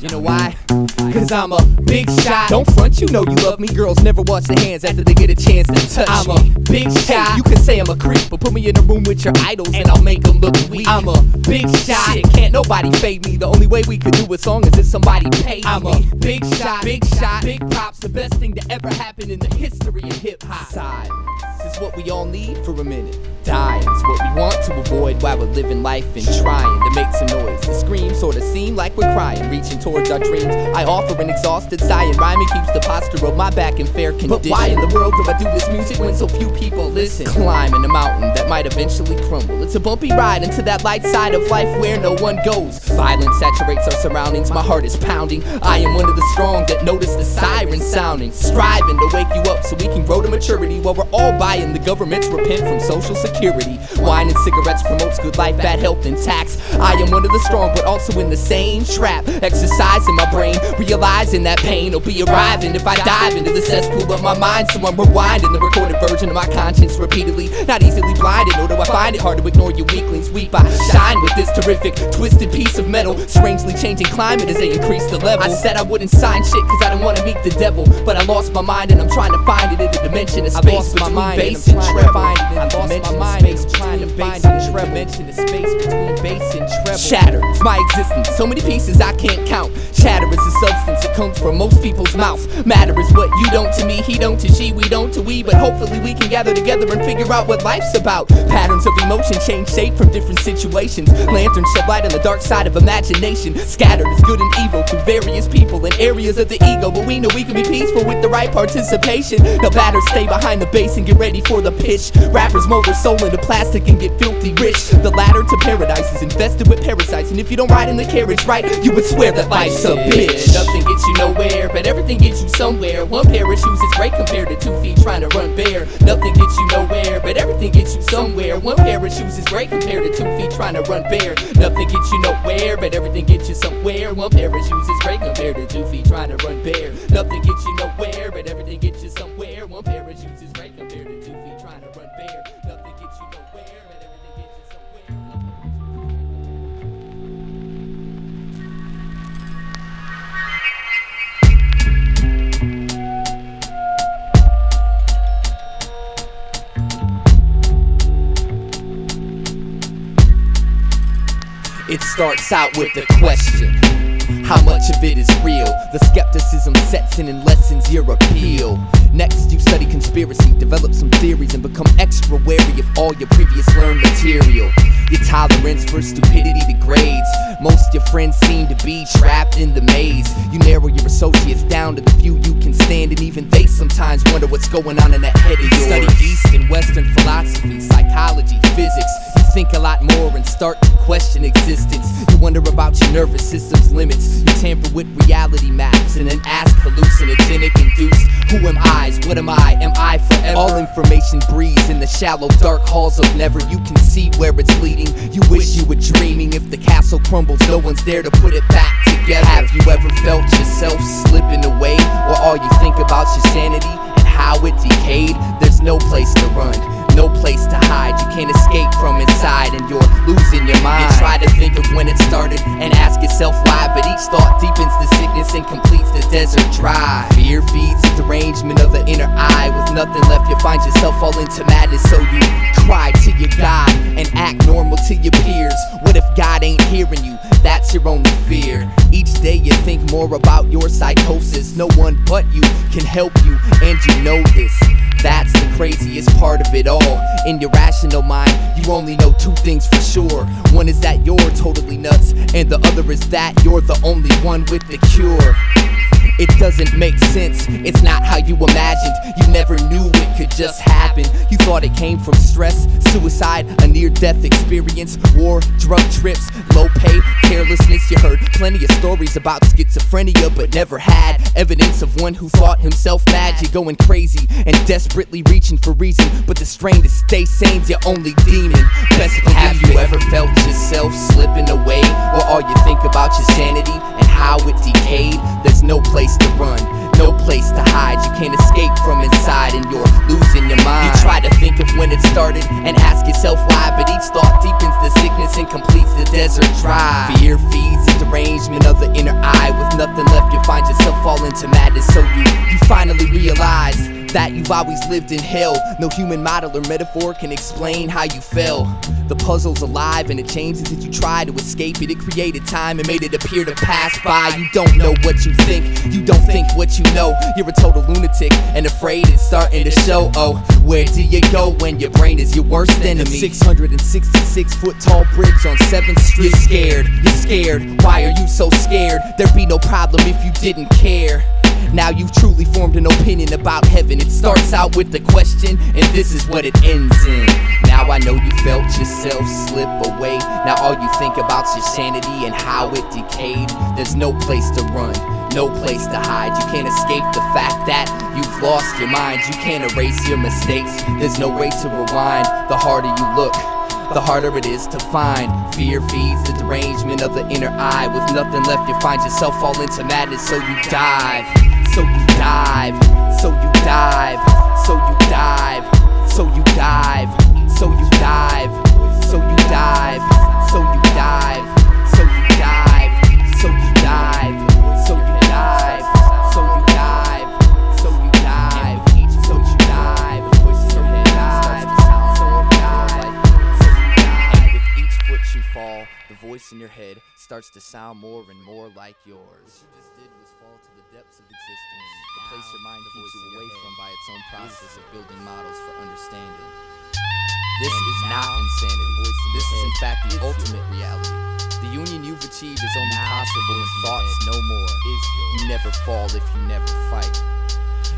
You know why? Cause I'm a big shot. Don't front, you know you love me. Girls never wash their hands after they get a chance to touch I'm me. A big shot. Hey, you can say I'm a creep, but put me in a room with your idols and I'll make them look weak. I'm a big shot. Shit, can't nobody fade me. The only way we could do a song is if somebody paid me. I'm a big shot, big props. The best thing to ever happen in the history of hip-hop. Silence is what we all need for a minute. Dying's what we want to avoid while we're living life and trying to make some noise. The screams sorta seem like we're crying, reaching towards our dreams. I offer an exhausted sigh and rhyming keeps the posture of my back in fair condition. But why in the world do I do this music when so few people listen? Climbing a mountain that might eventually crumble. It's a bumpy ride into that light side of life where no one goes. Violence saturates our surroundings, my heart is pounding. I am one of the strong that notice the siren sounding, striving to wake you up so we can grow to maturity while we're all buying the government's repent from social security. Wine and cigarettes promotes good life, bad health and tax. I am one of the strong but also in the same trap. Exercising my brain, realizing that pain will be arriving if I dive into the cesspool of my mind. So I'm rewinding the recorded version of my conscience repeatedly. Not easily blinded, nor do I find it hard to ignore you weaklings. Weep, I shine with this terrific twisted piece of metal, strangely changing climate as they increase the level. I said I wouldn't sign shit cause I didn't want to meet the devil, but I lost my mind and I'm trying to find it in the dimension of space between bass and treble. I lost my mind and I'm trying to find it in the dimension of space between bass and treble. Shatter is my existence, so many pieces I can't count. Chatter is a substance that comes from most people's mouths. Matter is what you don't to me, he don't to she, we don't to we. But hopefully we can gather together and figure out what life's about. Patterns of emotion change shape from different situations. Lanterns shed light on the dark side of imagination. Scattered is good and evil to various people in areas of the ego, but we know we can be peaceful with the right participation. The batters stay behind the bass and get ready for the pitch. Rappers mold their soul into plastic and get filthy rich. The ladder to paradise is infested with parasites, and if you don't ride in the carriage right, you would swear that life's a bitch. Nothing gets you nowhere, but everything gets you somewhere. One pair of shoes is great compared to 2 feet trying to run bare. Nothing gets you nowhere, but everything gets you somewhere. One pair of shoes is great compared to 2 feet trying to run bare. Nothing gets you nowhere, but everything gets you somewhere. One pair of shoes is great compared to 2 feet trying to run bare. Nothing gets you nowhere, but everything gets you somewhere. One pair of shoes is great compared to 2 feet trying to run bare. Nothing gets you nowhere, but everything gets you somewhere. It starts out with the question, how much of it is real? The skepticism sets in and lessens your appeal. Next you study conspiracy, develop some theories, and become extra wary of all your previous learned material. Your tolerance for stupidity degrades. Most your friends seem to be trapped in the maze. You narrow your associates down to the few you can stand, and even they sometimes wonder what's going on in that head of yours. Study East and Western philosophy, psychology, physics. You think a lot more and start to question existence. You wonder about your nervous system's limits. You tamper with reality maps and then ask hallucinogenic induced, who am I? What am I? Am I forever? All information breathes in the shallow dark halls of never. You can see where it's leading. You wish you were dreaming. If the castle crumbles, no one's there to put it back together. Have you ever felt yourself slipping away? Or all you think about your sanity and how it decayed? There's no place to run, no place to hide. You can't escape from inside and you're losing your mind. You try to think of when it started and ask yourself why, but each thought deepens the sickness and completes the desert dry. Fear feeds the derangement of the inner eye. With nothing left, you find yourself fall into madness. So you cry to your God and act normal to your peers. What if God ain't hearing you? That's your only fear. Each day you think more about your psychosis. No one but you can help you, and you know this. That's the craziest part of it all. In your rational mind, you only know two things for sure. One is that you're totally nuts, and the other is that you're the only one with the cure. It doesn't make sense, it's not how you imagined. You never knew it could just happen. You thought it came from stress, suicide, a near-death experience, war, drug trips, low pay, carelessness. You heard plenty of stories about schizophrenia, but never had evidence of one who thought himself mad. You're going crazy and desperately reaching for reason, but the strain to stay sane's your only demon. Best believe have you ever felt yourself slipping away, or all you think about your sanity and how it decayed? There's no place to run, no place to hide. You can't escape from inside, and you're losing your mind. You try to think of when it started and ask yourself why, but each thought deepens the sickness and completes the desert dry. Fear feeds the derangement of the inner eye. With nothing left, you find yourself fall into madness. So you finally realize that you've always lived in hell. No human model or metaphor can explain how you fell. The puzzle's alive and it changes as you try to escape it. It created time and made it appear to pass by. You don't know what you think, you don't think what you know. You're a total lunatic and afraid it's starting to show. Oh, where do you go when your brain is your worst enemy? 666 foot tall bridge on 7th Street. You're scared, why are you so scared? There'd be no problem if you didn't care. Now you've truly formed an opinion about heaven. It starts out with the question, and this is what it ends in. Now I know you felt yourself slip away. Now all you think about's your sanity and how it decayed. There's no place to run, no place to hide. You can't escape the fact that you've lost your mind. You can't erase your mistakes, there's no way to rewind. The harder you look, the harder it is to find. Fear feeds the derangement of the inner eye. With nothing left, you find yourself fall into madness. So you dive, so you dive, so you dive, so you dive, so you dive, so you dive, so you dive, so you dive, so you dive, so you dive, so you dive, so you dive, so you dive, so you dive, so you dive, so you dive. And with each foot you fall, the voice in your head starts to sound more and more like yours. What you just did was fall to the depths of existence, the place your mind keeps you away from by its own process of building models for understanding. This is not insanity. This is in fact the ultimate reality. The union you've achieved is only possible in thoughts no more. You never fall if you never fight.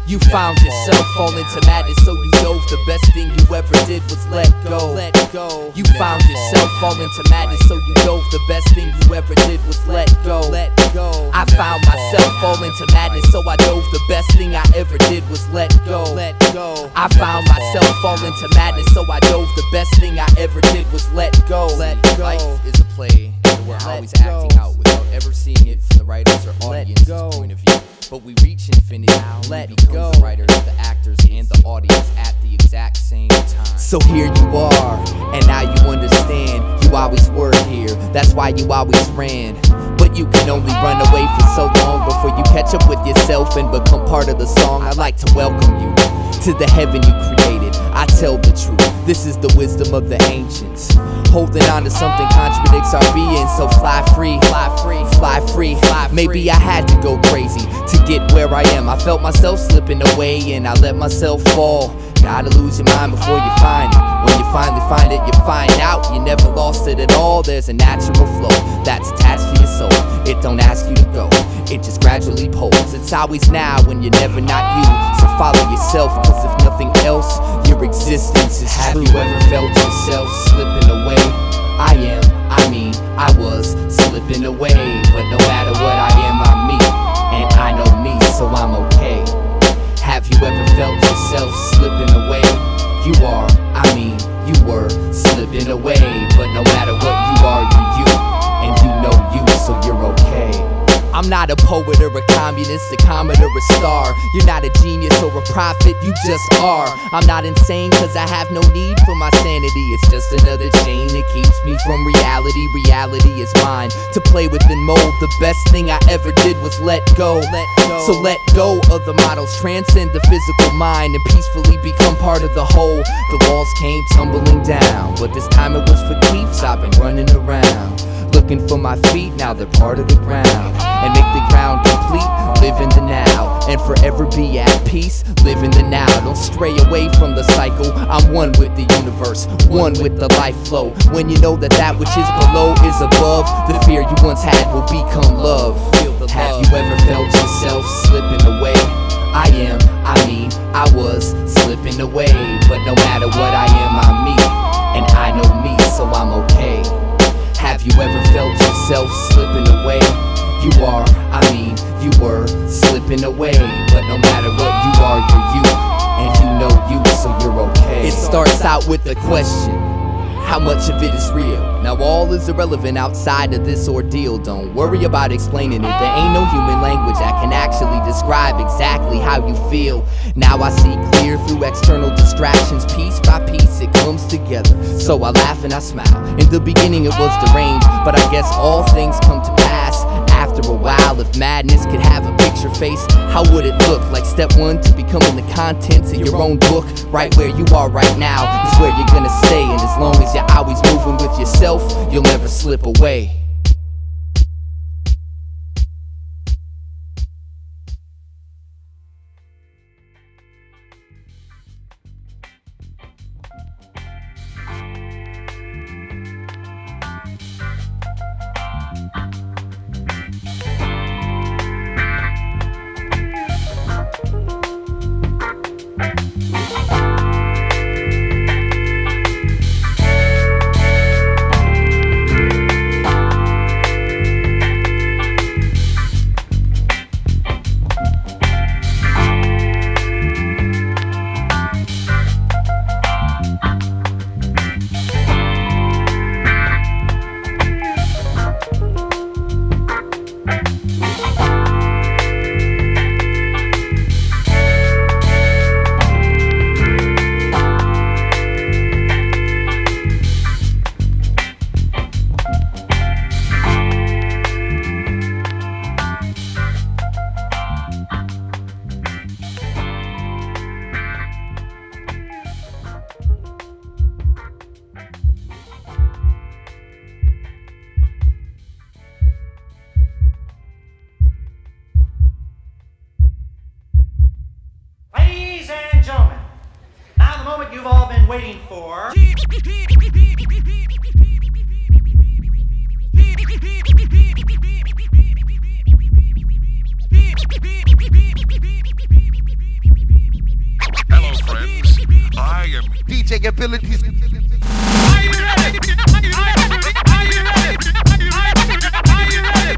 You found yourself fall into madness, so you dove. The best thing you ever did was let go. You found yourself fall into madness, so you dove. The best thing you ever did was let go. I found myself fall into madness, so I dove. The best thing I ever did was let go. I found myself fall into madness, so I dove. The best thing I ever did was let go. Life is a play, and we're always acting out without ever seeing it from the writer's or audience's point of view. But we reach infinity, let go. The writers, the actors, and the audience at the exact same time. So here you are, and now you understand. You always were here, that's why you always ran. But you can only run away for so long before you catch up with yourself and become part of the song. I'd like to welcome you to the heaven you created. I tell the truth, this is the wisdom of the ancients. Holding on to something contradicts our being, so fly free, fly free, fly free, fly free. Maybe I had to go crazy to get where I am. I felt myself slipping away and I let myself fall. Gotta lose your mind before you find it. When you finally find it, you find out you never lost it at all. There's a natural flow that's attached to your soul. It don't ask you to go, it just gradually pulls. It's always now when you're never not you. So follow yourself, cause if nothing else, your existence is true. Have you ever felt yourself slipping away? I was slipping away. But no matter what I am, I'm me. And I know me, so I'm okay. Have you ever felt yourself slipping away? You were slipping away. But no matter what you are, you're you. And you know you, so you're okay. I'm not a poet or a communist, a comet or a star. You're not a genius or a prophet, you just are. I'm not insane cause I have no need for my sanity. It's just another chain that keeps me from reality, reality is mine. To play with and mold, the best thing I ever did was let go. So let go of the models, transcend the physical mind, and peacefully become part of the whole. The walls came tumbling down, but this time it was for keeps. I've been running around, looking for my feet, now they're part of the ground. And make the ground complete, live in the now, and forever be at peace, live in the now. Don't stray away from the cycle, I'm one with the universe, one with the life flow. When you know that that which is below is above, the fear you once had will become love. Have you ever felt yourself slipping away? I was slipping away, but no matter what I am, I'm me, and I know me, so I'm okay. Have you ever felt yourself slipping away? You were slipping away, but no matter what you are, you're you, and you know you, so you're okay. It starts out with a question: how much of it is real? Now all is irrelevant outside of this ordeal. Don't worry about explaining it, there ain't no human language that can actually describe exactly how you feel. Now I see clear through external distractions, piece by piece it comes together. So I laugh and I smile. In the beginning it was deranged, but I guess all things come to pass after a while. If madness could have a picture face, how would it look? Like step one to becoming the contents of your own book. Right where you are right now is where you're gonna stay, and as long as you're always moving with yourself, you'll never slip away. You've all been waiting for. Hello, friends. I am DJ Abilities. Are you ready? Are you ready? Are you ready? Are you ready? Are you ready?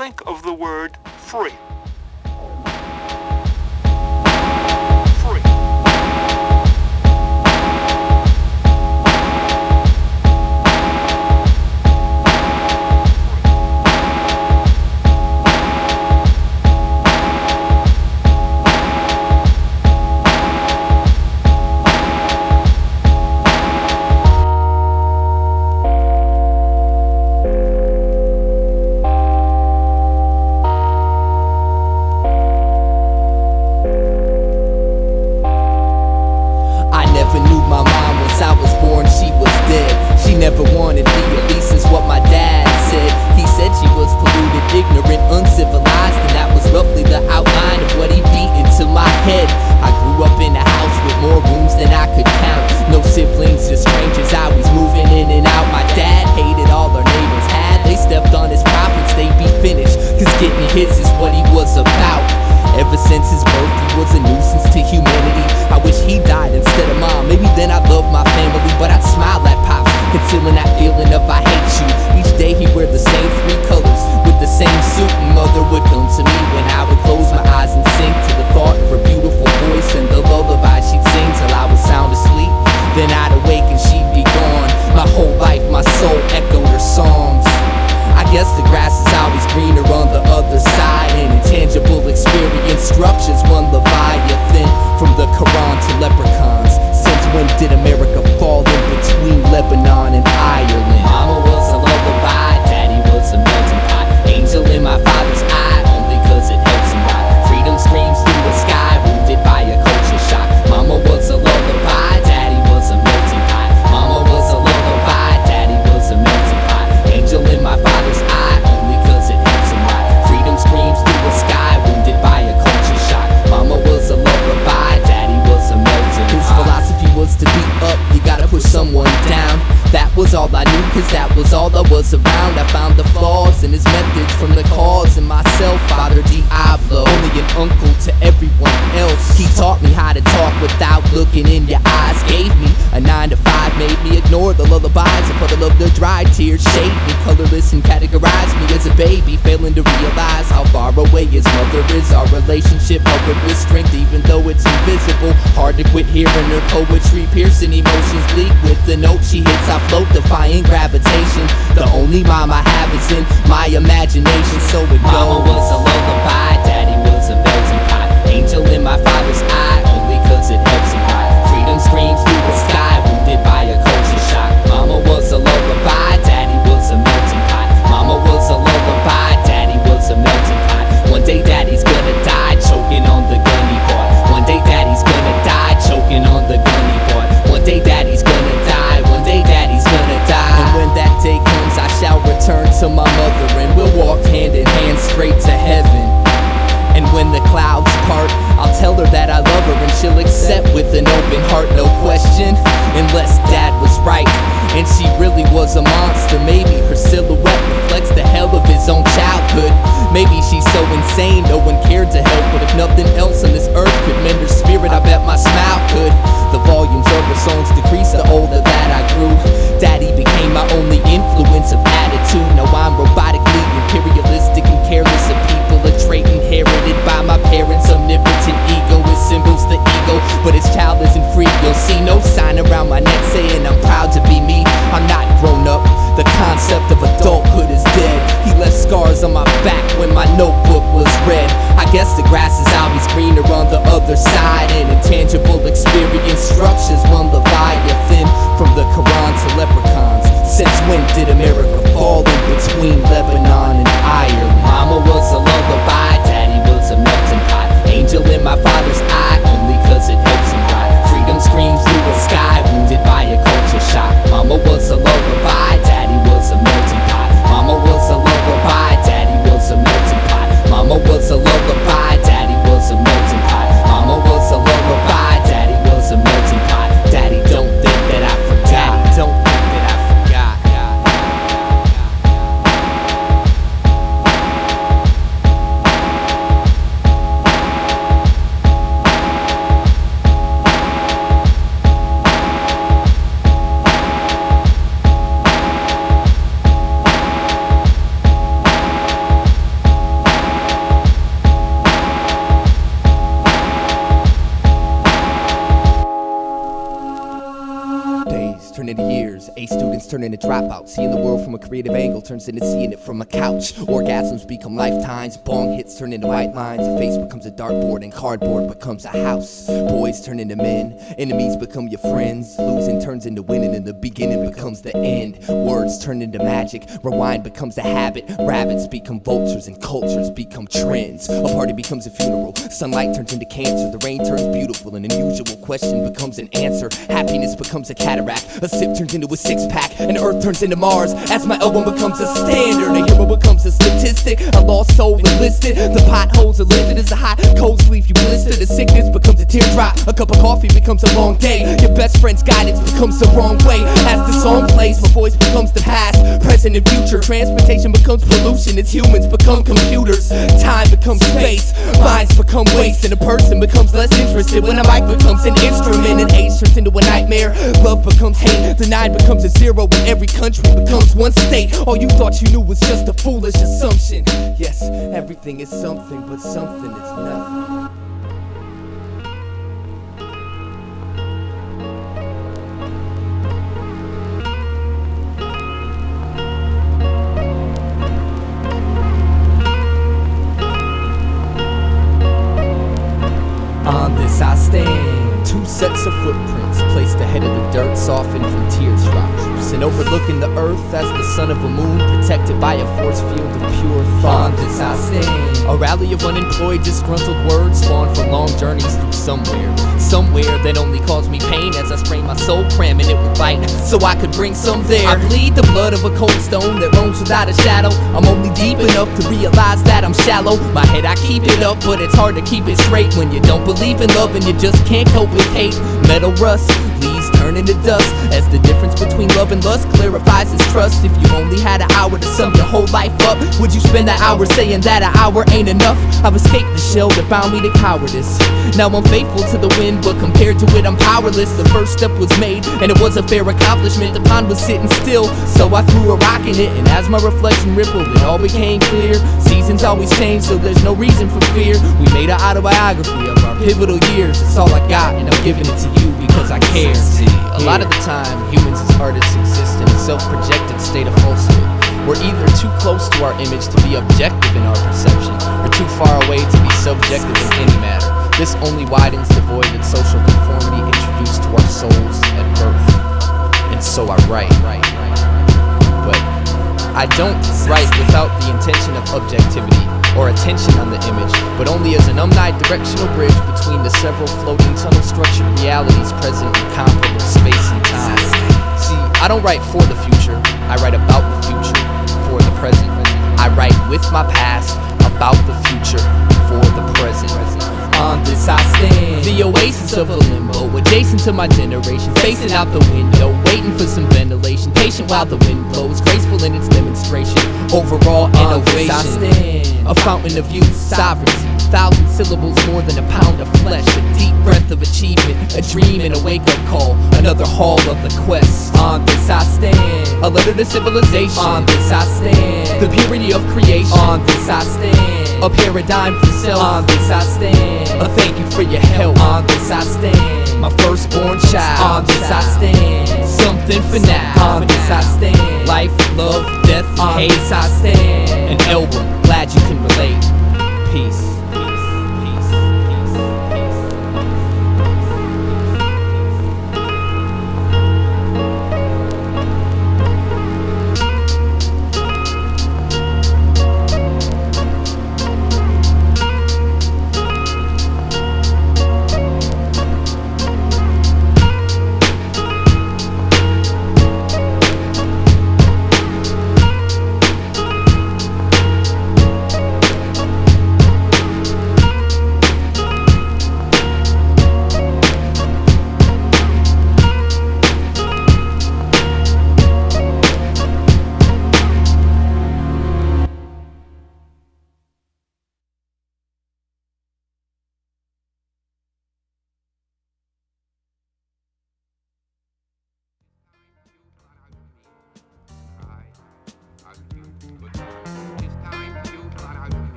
think of the word free? Free. Never wanted me, at least is what my dad said. He said she was polluted, ignorant, uncivilized, and that was roughly the outline of what he beat into my head. I grew up in a house with more rooms than I could count. No siblings, just strangers, always moving in and out. My dad hated all our neighbors had. They stepped on his profits, they'd be finished, cause getting his is what he was about. Ever since his birth, he was a nuisance to humanity. I wish he died instead of mom. Maybe then I'd love my family, but I'd smile at Pops, concealing that feeling of I hate you. Each day he'd wear the same 3 colors with the same suit, and mother would come to me when I would close my eyes and sing to the thought of her beautiful voice and the lullaby she'd sing till I was sound asleep. Then I'd awake and she'd be gone. My whole life, my soul echoed her songs. I guess the grass is always greener on the other side. An intangible experience structures one Leviathan. From the Quran to leprechauns, since when did America fall in between Lebanon and Ireland? Mama was a lullaby, daddy was a melting pot. Angel in my father's eye, only cause it helps him out. Freedom screams through the sky, wounded by a culture shock. Mama was a lullaby, daddy was a melting pot. Mama was a lullaby, daddy was a melting pot. Angel in my father's eye, only cause it helps him out. Freedom screams through the sky, wounded by a culture shock. Mama was a lullaby, daddy was a melting pot. His philosophy was to beat up, you gotta push someone down. That was all I knew, cause that was all that was around. I found the flaws in his methods from the cause in myself. Father Diablo, only an uncle to everyone else. He taught me how to talk without looking in your eyes. Gave me a 9 to 5, made me ignore the lullabies. A puddle of the dry tears shade me colorless and categorized me as a baby, failing to realize how far away his mother is. Our relationship held with strength even though it's invisible. Hard to quit hearing her poetry, piercing emotions leak with the note she hits. I float defying gravitation. The only mom I have is in my imagination, so it goes. Mama was a lullaby, daddy was a melting pot. Angel in my father's eye, only cause it helps him out. Freedom screams through the sky, wounded by a culture shock. Mama was a lullaby, daddy was a melting pot. Mama was a lullaby, daddy was a melting pot. One day daddy's gonna die, choking on the gunny part. One day daddy's gonna die, choking on the gunny part. One day daddy's gonna die, one day daddy's gonna die. And when that day comes, I shall return to my mother, and we'll walk hand in hand straight to heaven. And when the clouds part, I'll tell her that I love her, and she'll accept with an open heart, no question. Unless dad was right, and she really was a monster. Maybe her silhouette reflects the hell of his own childhood. Maybe she's so insane, no one cared to help. But if nothing else on this earth could mend her spirit, I bet my smile could. The volumes of her songs decreased the older that I grew. Daddy became my only influence of attitude. Now I'm robotically imperialistic and careless of people. A trait inherited by my parents' omnipotent ego. It symbols the ego, but its child isn't free. You'll see no sign around my neck saying I'm proud to be me. I'm not grown up, the concept of adulthood is dead. He left scars on my back when my notebook was read. I guess the grass is always greener on the other side. An intangible experience structures one Leviathan. From the Quran to leprechauns, since when did America fall in between Lebanon and Ireland? Mama was a lullaby, daddy was a melting pot. Angel in my father's eye, only cause it helps him ride. Freedom screams through the sky, wounded by a culture shock. Mama was a lullaby, daddy was a melting pot. Mama was a lullaby, daddy was a melting pot. Mama was a lullaby, daddy was a melting pot. Mama was a lullaby, daddy was a melting pot. Daddy, don't think that I forgot. Don't think that I forgot. turn into dropouts. Seeing the world from a creative angle turns into seeing it from a couch. Orgasms become lifetimes, bong hits turn into white lines. A face becomes a dartboard and cardboard becomes a house. Boys turn into men, enemies become your friends. Losing turns into winning and the beginning becomes the end. Words turn into magic, rewind becomes a habit. Rabbits become vultures and cultures become trends. A party becomes a funeral, sunlight turns into cancer. The rain turns beautiful, an unusual question becomes an answer. Happiness becomes a cataract, a sip turns into a six-pack, and Earth turns into Mars as my album becomes a standard. A hero becomes a statistic, a lost soul enlisted. The potholes are lifted as the hot coals leave you blistered. The sickness becomes a teardrop, a cup of coffee becomes a long day. Your best friend's guidance becomes the wrong way. As the song plays, my voice becomes the past, present and future. Transportation becomes pollution as humans become computers. Time becomes space, minds become waste, and a person becomes less interested when a mic becomes an instrument. And age turns into a nightmare, love becomes hate, the 9 becomes a 0, and every country becomes one state. All you thought you knew was just a foolish assumption. Yes, everything is something, but something is nothing. On this I stand, 2 sets of footprints placed ahead of the dirt, softened from teardrops, and overlooking the earth as the son of a moon, protected by a force field of pure thought. On this I stand, a rally of unemployed, disgruntled words spawned from long journeys through somewhere that only caused me pain as I strained my soul, cramming it with light so I could bring some there. I bleed the blood of a cold stone that roams without a shadow. I'm only deep enough to realize that I'm shallow. My head I keep it up, but it's hard to keep it straight when you don't believe in love and you just can't cope with hate. Metal rust, leaves turn into dust as the difference between love and lust clarifies its trust. If you only had an hour to sum your whole life up, would you spend that hour saying that an hour ain't enough? I've escaped the shell that bound me to cowardice. Now I'm faithful to the wind, but compared to it I'm powerless. The first step was made and it was a fair accomplishment. The pond was sitting still, so I threw a rock in it, and as my reflection rippled it all became clear. Seasons always change, so there's no reason for fear. We made an autobiography of our pivotal years. It's all I got and I'm giving it to you because I care. A lot of the time humans as artists exist in a self-projected state of falsehood. We're either too close to our image to be objective in our perception, or too far away to be subjective in any matter. This only widens the void that social conformity introduced to our souls at birth. And so I write. But I don't write without the intention of objectivity or attention on the image, but only as an omnidirectional bridge between the several floating tunnel-structured realities present in comparable space and time. See, I don't write for the future, I write about the future for the present. I write with my past about the future for the present. On this I stand, the oasis of a limbo, adjacent to my generation, facing out the window, waiting for some ventilation, patient while the wind blows, graceful in its demonstration, overall innovation. I stand, a fountain of youth, sovereignty, 1,000 syllables more than a pound of flesh, a deep breath of achievement, a dream and a wake-up call, another haul of the quest. On this I stand, a letter to civilization. On this I stand, the purity of creation. On this I stand, a paradigm for self. On this I stand, a thank you for your help. On this I stand, my firstborn child. On this I stand, something for now. On this I stand, life, love, death, hate. I stand, an album, glad you can relate. Peace.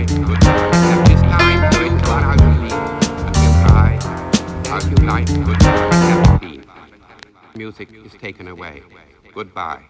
life good. At this time, we'll run out of leave and we'll try how to life good have been. Music is taken away. Goodbye.